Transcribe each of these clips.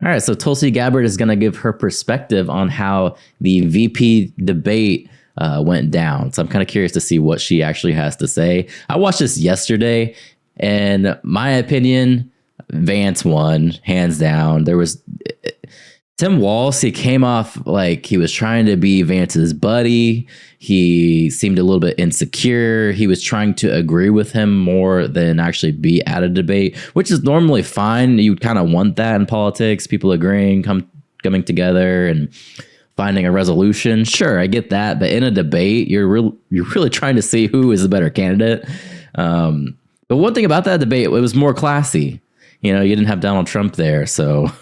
All right, so Tulsi Gabbard is going to give her perspective on how the VP debate went down. So I'm kind of curious to see what she actually has to say. I watched this yesterday, and my opinion, Vance won, hands down. There was Tim Walz, he came off like he was trying to be Vance's buddy. He seemed a little bit insecure. He was trying to agree with him more than actually be at a debate, which is normally fine. You kind of want that in politics, people agreeing, coming together and finding a resolution. Sure, I get that. But in a debate, you're really trying to see who is the better candidate. But one thing about that debate, it was more classy. You know, you didn't have Donald Trump there, so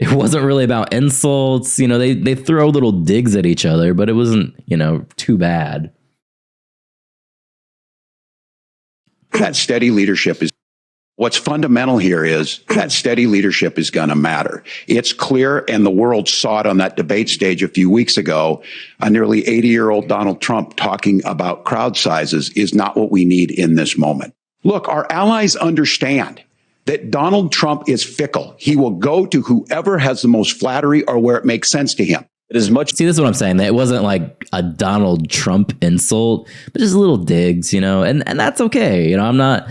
it wasn't really about insults. You know, they throw little digs at each other, but it wasn't, you know, too bad. That steady leadership is what's fundamental here is that steady leadership is going to matter. It's clear, and the world saw it on that debate stage a few weeks ago. A nearly 80-year-old Donald Trump talking about crowd sizes is not what we need in this moment. Look, our allies understand that Donald Trump is fickle. He will go to whoever has the most flattery or where it makes sense to him. See, this is what I'm saying. That it wasn't like a Donald Trump insult, but just little digs, you know, and that's okay. You know, I'm not,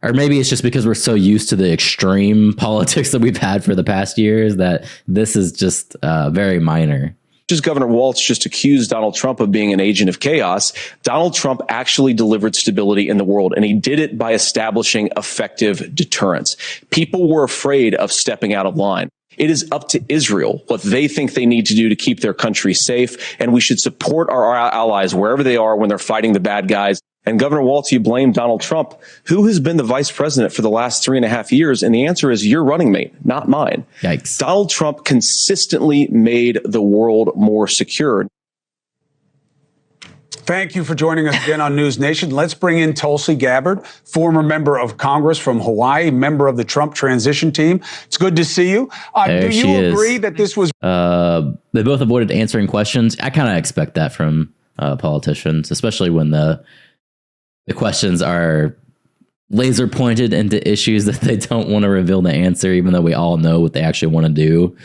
or maybe it's just because we're so used to the extreme politics that we've had for the past years that this is just very minor. Just Governor Walz just accused Donald Trump of being an agent of chaos. Donald Trump actually delivered stability in the world, and he did it by establishing effective deterrence. People were afraid of stepping out of line. It is up to Israel what they think they need to do to keep their country safe, and we should support our allies wherever they are when they're fighting the bad guys. And Governor Walz, you blame Donald Trump. Who has been the vice president for the last 3.5 years? And the answer is your running mate, not mine. Yikes. Donald Trump consistently made the world more secure. Thank you for joining us again on News Nation. Let's bring in Tulsi Gabbard, former member of Congress from Hawaii, member of the Trump transition team. It's good to see you. Do you agree that this was... They both avoided answering questions. I kind of expect that from politicians, especially when the questions are laser pointed into issues that they don't want to reveal the answer, even though we all know what they actually want to do.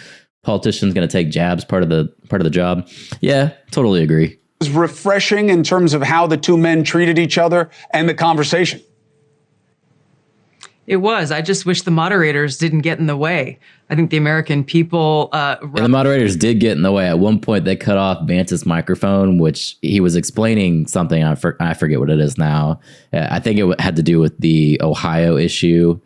Politicians going to take jabs, part of the job. Yeah, totally agree. Was refreshing in terms of how the two men treated each other and the conversation. It was. I just wish the moderators didn't get in the way. I think the American people... and the moderators did get in the way. At one point, they cut off Vance's microphone, which he was explaining something. I forget what it is now. I think it had to do with the Ohio issue,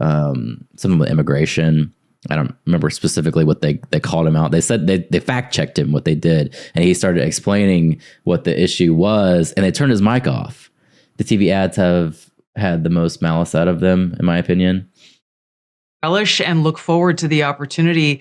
some with immigration. I don't remember specifically what they called him out. They said they fact checked him what they did, and he started explaining what the issue was, and they turned his mic off. The TV ads have had the most malice out of them, in my opinion. Relish and look forward to the opportunity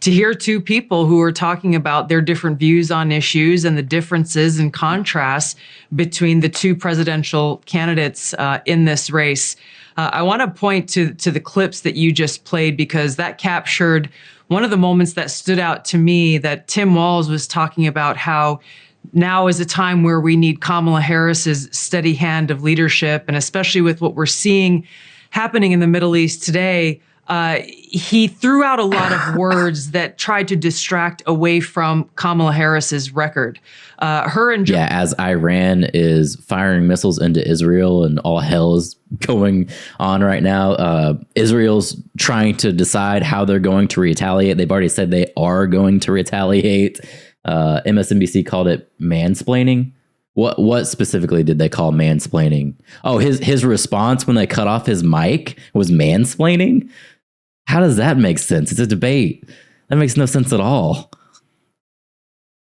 to hear two people who are talking about their different views on issues and the differences and contrasts between the two presidential candidates in this race. I want to point to the clips that you just played, because that captured one of the moments that stood out to me, that Tim Walz was talking about how now is a time where we need Kamala Harris's steady hand of leadership. And especially with what we're seeing happening in the Middle East today, he threw out a lot of words that tried to distract away from Kamala Harris's record. As Iran is firing missiles into Israel and all hell is going on right now, Israel's trying to decide how they're going to retaliate. They've already said they are going to retaliate. MSNBC called it mansplaining. What specifically did they call mansplaining? Oh, his response when they cut off his mic was mansplaining? How does that make sense? It's a debate. That makes no sense at all.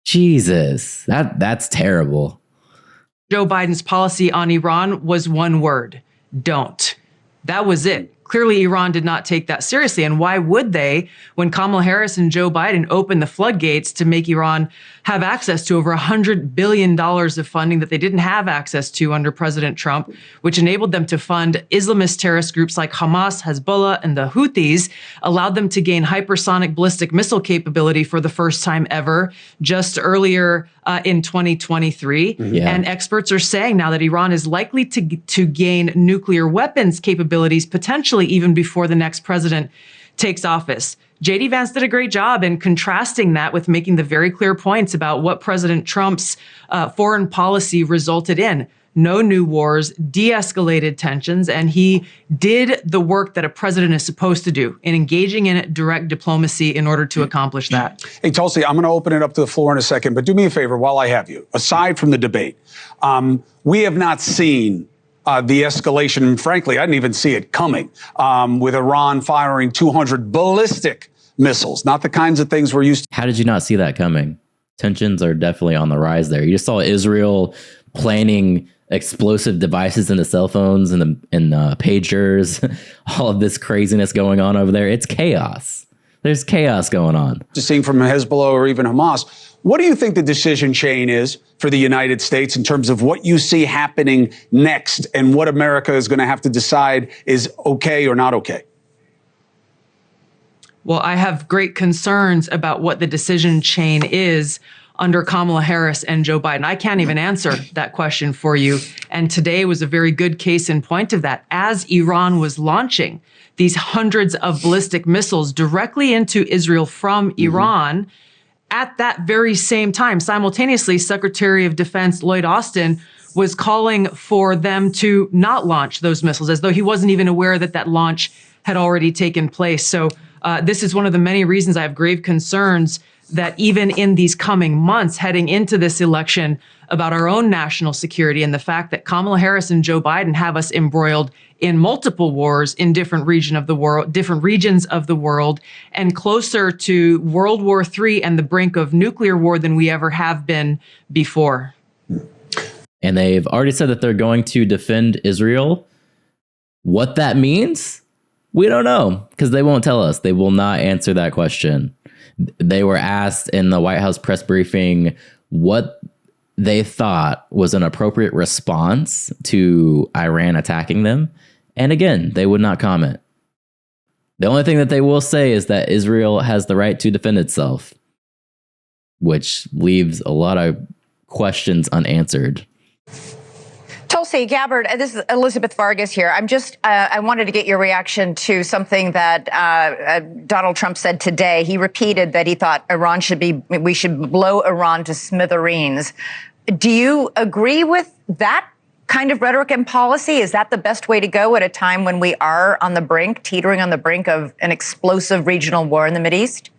Jesus, that's terrible. Joe Biden's policy on Iran was one word: don't. That was it. Clearly, Iran did not take that seriously. And why would they, when Kamala Harris and Joe Biden opened the floodgates to make Iran have access to over $100 billion of funding that they didn't have access to under President Trump, which enabled them to fund Islamist terrorist groups like Hamas, Hezbollah, and the Houthis, allowed them to gain hypersonic ballistic missile capability for the first time ever, just earlier in 2023. Yeah. And experts are saying now that Iran is likely to gain nuclear weapons capabilities, potentially even before the next president takes office. JD Vance did a great job in contrasting that with making the very clear points about what President Trump's foreign policy resulted in. No new wars, de-escalated tensions, and he did the work that a president is supposed to do in engaging in direct diplomacy in order to accomplish that. Hey, Tulsi, I'm going to open it up to the floor in a second, but do me a favor while I have you. Aside from the debate, we have not seen the escalation, and frankly, I didn't even see it coming, with Iran firing 200 ballistic missiles, not the kinds of things we're used to. How did you not see that coming? Tensions are definitely on the rise there. You just saw Israel planning explosive devices into cell phones and pagers, all of this craziness going on over there. It's chaos. There's chaos going on. Seeing from Hezbollah or even Hamas. What do you think the decision chain is for the United States in terms of what you see happening next and what America is going to have to decide is okay or not okay? Well, I have great concerns about what the decision chain is under Kamala Harris and Joe Biden. I can't even answer that question for you. And today was a very good case in point of that. As Iran was launching these hundreds of ballistic missiles directly into Israel from Iran, at that very same time, simultaneously, Secretary of Defense Lloyd Austin was calling for them to not launch those missiles, as though he wasn't even aware that that launch had already taken place. So this is one of the many reasons I have grave concerns that even in these coming months heading into this election about our own national security and the fact that Kamala Harris and Joe Biden have us embroiled in multiple wars in different regions of the world, and closer to World War III and the brink of nuclear war than we ever have been before. And they've already said that they're going to defend Israel. What that means, we don't know, because they won't tell us. They will not answer that question. They were asked in the White House press briefing what they thought was an appropriate response to Iran attacking them. And again, they would not comment. The only thing that they will say is that Israel has the right to defend itself, which leaves a lot of questions unanswered. Tulsi Gabbard, this is Elizabeth Vargas here. I wanted to get your reaction to something that Donald Trump said today. He repeated that he thought we should blow Iran to smithereens. Do you agree with that kind of rhetoric and policy? Is that the best way to go at a time when we are on the brink, teetering on the brink of an explosive regional war in the Mideast?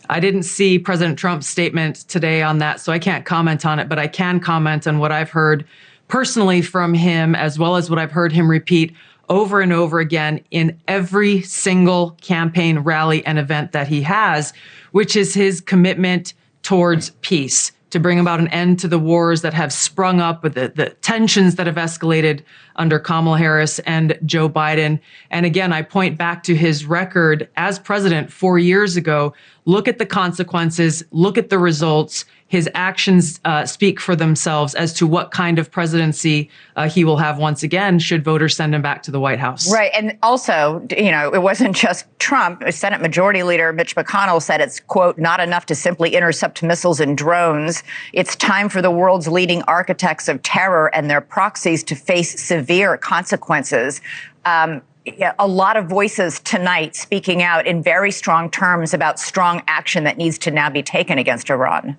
I didn't see President Trump's statement today on that, so I can't comment on it, but I can comment on what I've heard personally from him, as well as what I've heard him repeat over and over again in every single campaign rally and event that he has, which is his commitment towards peace, to bring about an end to the wars that have sprung up, with the tensions that have escalated under Kamala Harris and Joe Biden. And again, I point back to his record as president 4 years ago. Look at the consequences, look at the results. His actions speak for themselves as to what kind of presidency he will have once again, should voters send him back to the White House. Right. And also, it wasn't just Trump. Senate Majority Leader Mitch McConnell said it's, quote, not enough to simply intercept missiles and drones. It's time for the world's leading architects of terror and their proxies to face severe consequences. A lot of voices tonight speaking out in very strong terms about strong action that needs to now be taken against Iran.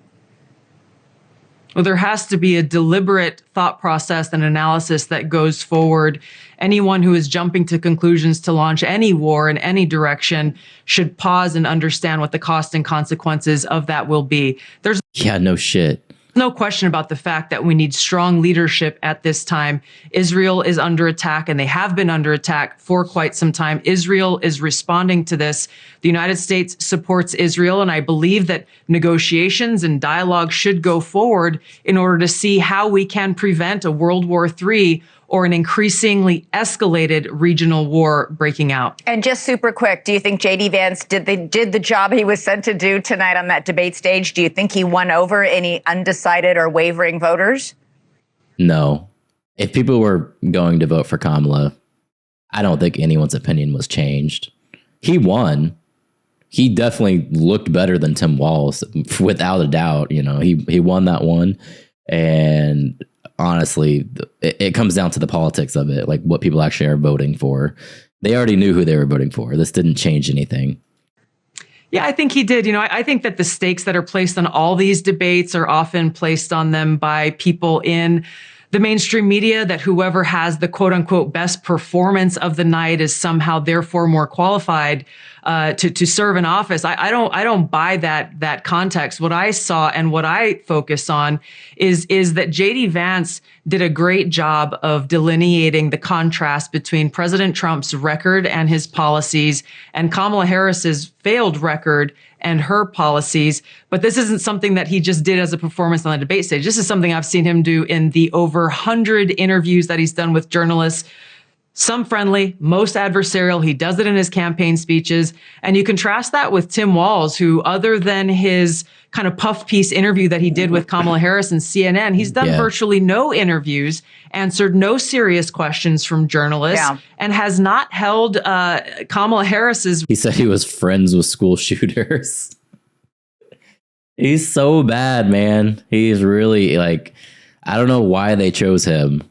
Well, there has to be a deliberate thought process and analysis that goes forward. Anyone who is jumping to conclusions to launch any war in any direction should pause and understand what the cost and consequences of that will be. There's no shit. No question about the fact that we need strong leadership at this time. Israel is under attack, and they have been under attack for quite some time. Israel is responding to this. The United States supports Israel, and I believe that negotiations and dialogue should go forward in order to see how we can prevent a World War III or an increasingly escalated regional war breaking out. And just super quick, do you think JD Vance did the job he was sent to do tonight on that debate stage? Do you think he won over any undecided or wavering voters? No. If people were going to vote for Kamala, I don't think anyone's opinion was changed. He won. He definitely looked better than Tim Walz, without a doubt. He won that one. And honestly, it comes down to the politics of it, like what people actually are voting for. They already knew who they were voting for. This didn't change anything. Yeah, I think he did. I think that the stakes that are placed on all these debates are often placed on them by people in the mainstream media, that whoever has the quote unquote best performance of the night is somehow therefore more qualified to serve in office. I don't buy that context. What I saw and what I focus on is that JD Vance did a great job of delineating the contrast between President Trump's record and his policies and Kamala Harris's failed record and her policies. But this isn't something that he just did as a performance on the debate stage. This is something I've seen him do in the over 100 interviews that he's done with journalists. Some friendly, most adversarial. He does it in his campaign speeches. And you contrast that with Tim Walz, who, other than his kind of puff piece interview that he did with Kamala Harris and CNN, he's done virtually no interviews, answered no serious questions from journalists, and has not held Kamala Harris's. He said he was friends with school shooters. He's so bad, man. He's really I don't know why they chose him.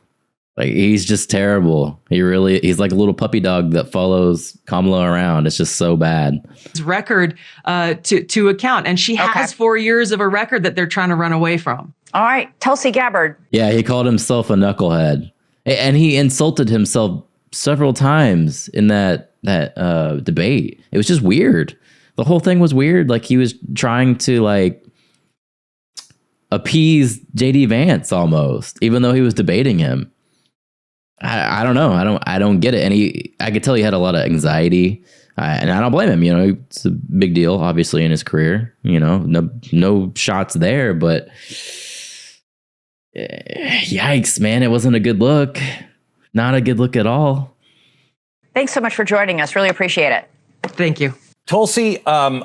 He's just terrible. He's like a little puppy dog that follows Kamala around. It's just so bad. His record to account. And she has 4 years of a record that they're trying to run away from. All right. Tulsi Gabbard. Yeah, he called himself a knucklehead. And he insulted himself several times in that debate. It was just weird. The whole thing was weird. He was trying to appease JD Vance almost, even though he was debating him. I don't know. I don't get it. And I could tell he had a lot of anxiety, and I don't blame him. It's a big deal, obviously, in his career. No shots there, but yikes, man, it wasn't a good look. Not a good look at all. Thanks so much for joining us. Really appreciate it. Thank you. Tulsi, I'm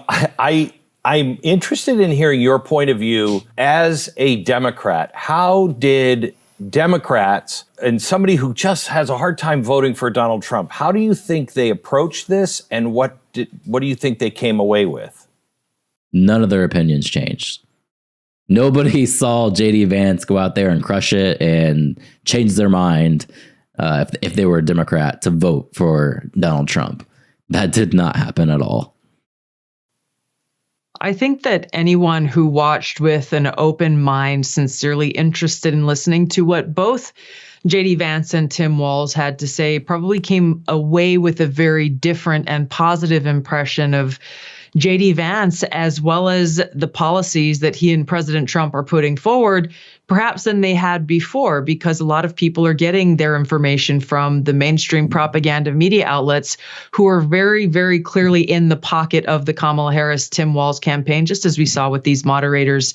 interested in hearing your point of view as a Democrat. How did Democrats and somebody who just has a hard time voting for Donald Trump, how do you think they approached this, and what do you think they came away with? None of their opinions changed. Nobody saw JD Vance go out there and crush it and change their mind if they were a Democrat to vote for Donald Trump. That did not happen at all. I think that anyone who watched with an open mind, sincerely interested in listening to what both JD Vance and Tim Walz had to say, probably came away with a very different and positive impression of JD Vance, as well as the policies that he and President Trump are putting forward, perhaps than they had before, because a lot of people are getting their information from the mainstream propaganda media outlets who are very, very clearly in the pocket of the Kamala Harris, Tim Walz campaign, just as we saw with these moderators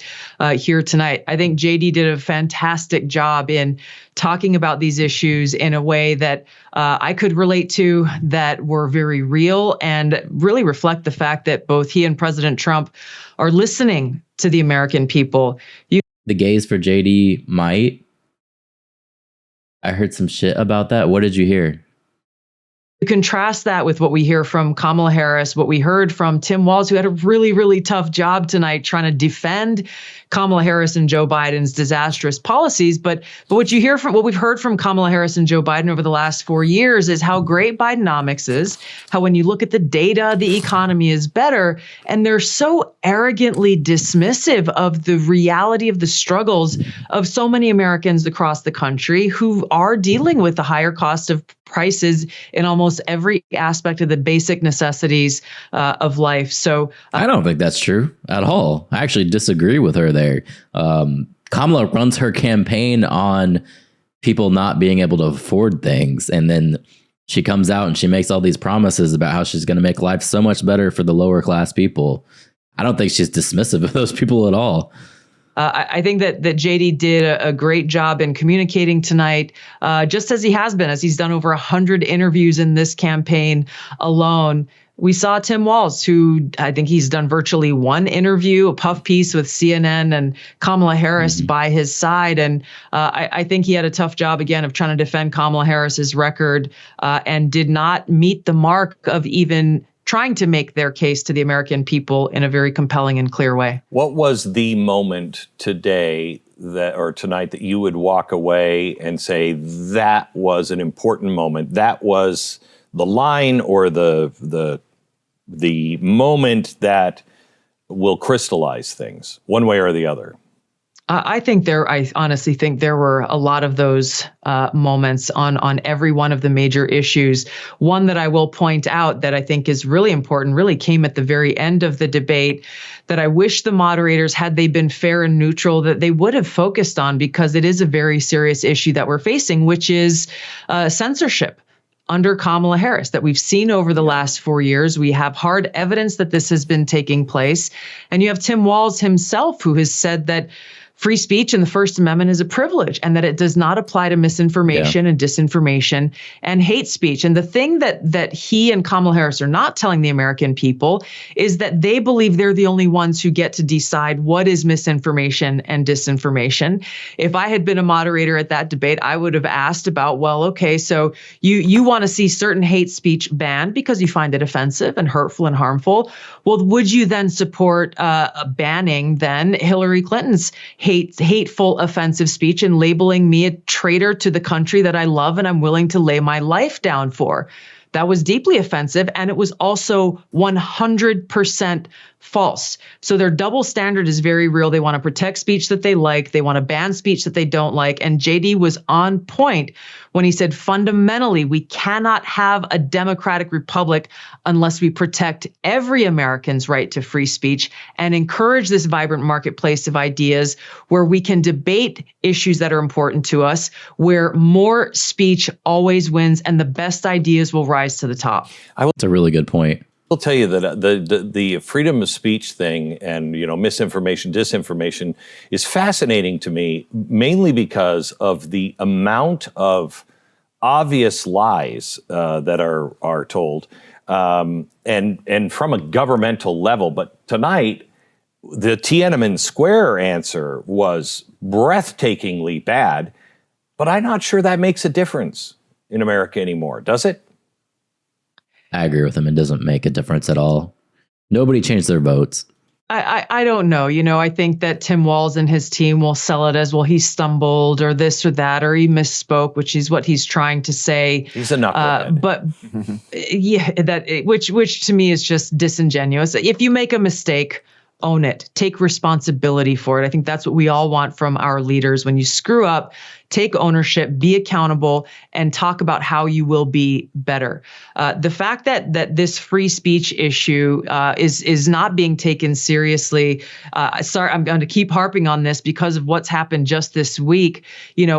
here tonight. I think JD did a fantastic job in talking about these issues in a way that I could relate to, that were very real and really reflect the fact that both he and President Trump are listening to the American people. The gays for JD might. I heard some shit about that. What did you hear? You contrast that with what we hear from Kamala Harris, what we heard from Tim Walz, who had a really, really tough job tonight trying to defend Kamala Harris and Joe Biden's disastrous policies. But what we've heard from Kamala Harris and Joe Biden over the last 4 years is how great Bidenomics is, how when you look at the data, the economy is better. And they're so arrogantly dismissive of the reality of the struggles of so many Americans across the country who are dealing with the higher cost of prices in almost every aspect of the basic necessities of life. So I don't think that's true at all. I actually disagree with her there. Kamala runs her campaign on people not being able to afford things. And then she comes out and she makes all these promises about how she's going to make life so much better for the lower class people. I don't think she's dismissive of those people at all. I think that JD did a great job in communicating tonight, just as he has been, as he's done over 100 interviews in this campaign alone. We saw Tim Walz, who I think he's done virtually one interview, a puff piece with CNN and Kamala Harris by his side. And I think he had a tough job, again, of trying to defend Kamala Harris's record and did not meet the mark of even trying to make their case to the American people in a very compelling and clear way. What was the moment today or tonight that you would walk away and say that was an important moment? That was line or the moment that will crystallize things one way or the other? I honestly think there were a lot of those moments on every one of the major issues. One that I will point out that I think is really important really came at the very end of the debate that I wish the moderators, had they been fair and neutral, that they would have focused on, because it is a very serious issue that we're facing, which is censorship under Kamala Harris that we've seen over the last 4 years. We have hard evidence that this has been taking place. And you have Tim Walz himself, who has said that free speech and the First Amendment is a privilege and that it does not apply to misinformation and disinformation and hate speech. And the thing that he and Kamala Harris are not telling the American people is that they believe they're the only ones who get to decide what is misinformation and disinformation. If I had been a moderator at that debate, I would have asked about, well, okay, so you want to see certain hate speech banned because you find it offensive and hurtful and harmful. Well, would you then support banning then Hillary Clinton's hateful, offensive speech and labeling me a traitor to the country that I love and I'm willing to lay my life down for? That was deeply offensive, and it was also 100% false. So their double standard is very real. They want to protect speech that they like. They want to ban speech that they don't like. And JD was on point when he said, fundamentally, we cannot have a democratic republic unless we protect every American's right to free speech and encourage this vibrant marketplace of ideas where we can debate issues that are important to us, where more speech always wins and the best ideas will rise to the top. That's a really good point. I'll tell you that the freedom of speech thing and, misinformation, disinformation is fascinating to me, mainly because of the amount of obvious lies that are told, and from a governmental level. But tonight, the Tiananmen Square answer was breathtakingly bad, but I'm not sure that makes a difference in America anymore, does it? I agree with him. It doesn't make a difference at all. Nobody changed their votes. I don't know. I think that Tim Walz and his team will sell it as, well, he stumbled or this or that, or he misspoke, which is what he's trying to say. He's a knucklehead. But which to me is just disingenuous. If you make a mistake, own it. Take responsibility for it. I think that's what we all want from our leaders. When you screw up, take ownership, be accountable, and talk about how you will be better. The fact that this free speech issue is not being taken seriously. Sorry, I'm going to keep harping on this because of what's happened just this week.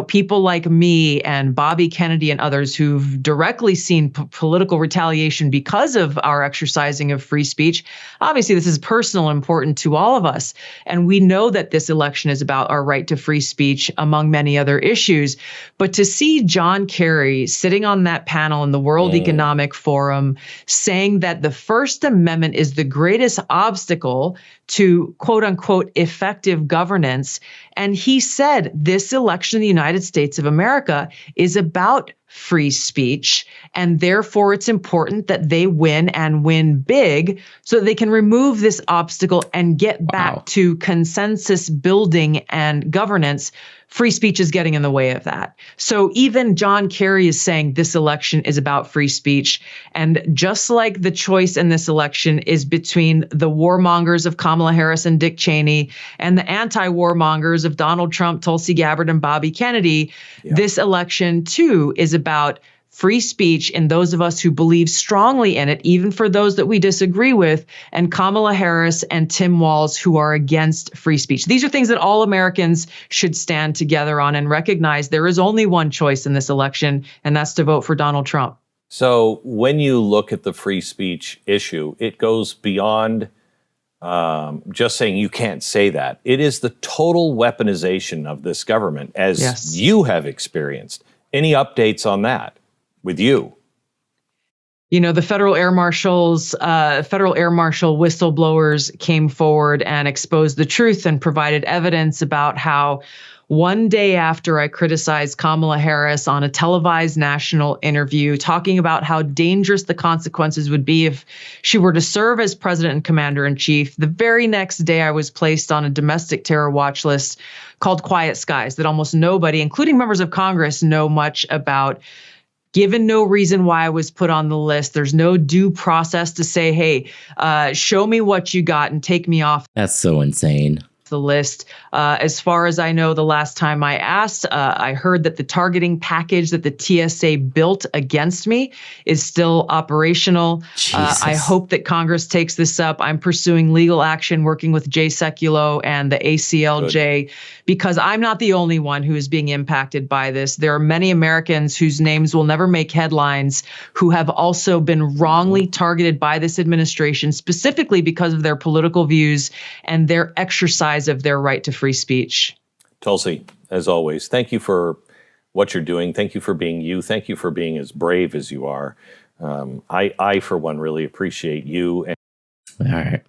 People like me and Bobby Kennedy and others who've directly seen political retaliation because of our exercising of free speech. Obviously, this is personal and important to all of us. And we know that this election is about our right to free speech, among many other issues. But to see John Kerry sitting on that panel in the World Economic Forum saying that the First Amendment is the greatest obstacle to quote unquote effective governance. And he said this election in the United States of America is about free speech, and therefore it's important that they win and win big so that they can remove this obstacle and get back to consensus building and governance. Free speech is getting in the way of that. So even John Kerry is saying this election is about free speech. And just like the choice in this election is between the warmongers of Kamala Harris and Dick Cheney and the anti-warmongers of Donald Trump, Tulsi Gabbard, and Bobby Kennedy, this election too is about free speech and those of us who believe strongly in it, even for those that we disagree with, and Kamala Harris and Tim Walz who are against free speech. These are things that all Americans should stand together on and recognize there is only one choice in this election, and that's to vote for Donald Trump. So when you look at the free speech issue, it goes beyond just saying you can't say that. It is the total weaponization of this government, as you have experienced. Any updates on that with you? The federal air marshal whistleblowers came forward and exposed the truth and provided evidence about how one day after I criticized Kamala Harris on a televised national interview, talking about how dangerous the consequences would be if she were to serve as president and commander in chief, the very next day I was placed on a domestic terror watch list called Quiet Skies that almost nobody, including members of Congress, know much about. given no reason why I was put on the list. There's no due process to say, hey, show me what you got and take me off That's so insane. the list. As far as I know, the last time I asked, I heard that the targeting package that the TSA built against me is still operational. I hope that Congress takes this up. I'm pursuing legal action working with Jay Sekulow and the ACLJ because I'm not the only one who is being impacted by this. There are many Americans whose names will never make headlines who have also been wrongly targeted by this administration, specifically because of their political views and their exercise of their right to free speech. Tulsi, as always, thank you for what you're doing. Thank you for being you. Thank you for being as brave as you are. I for one, really appreciate you. All right.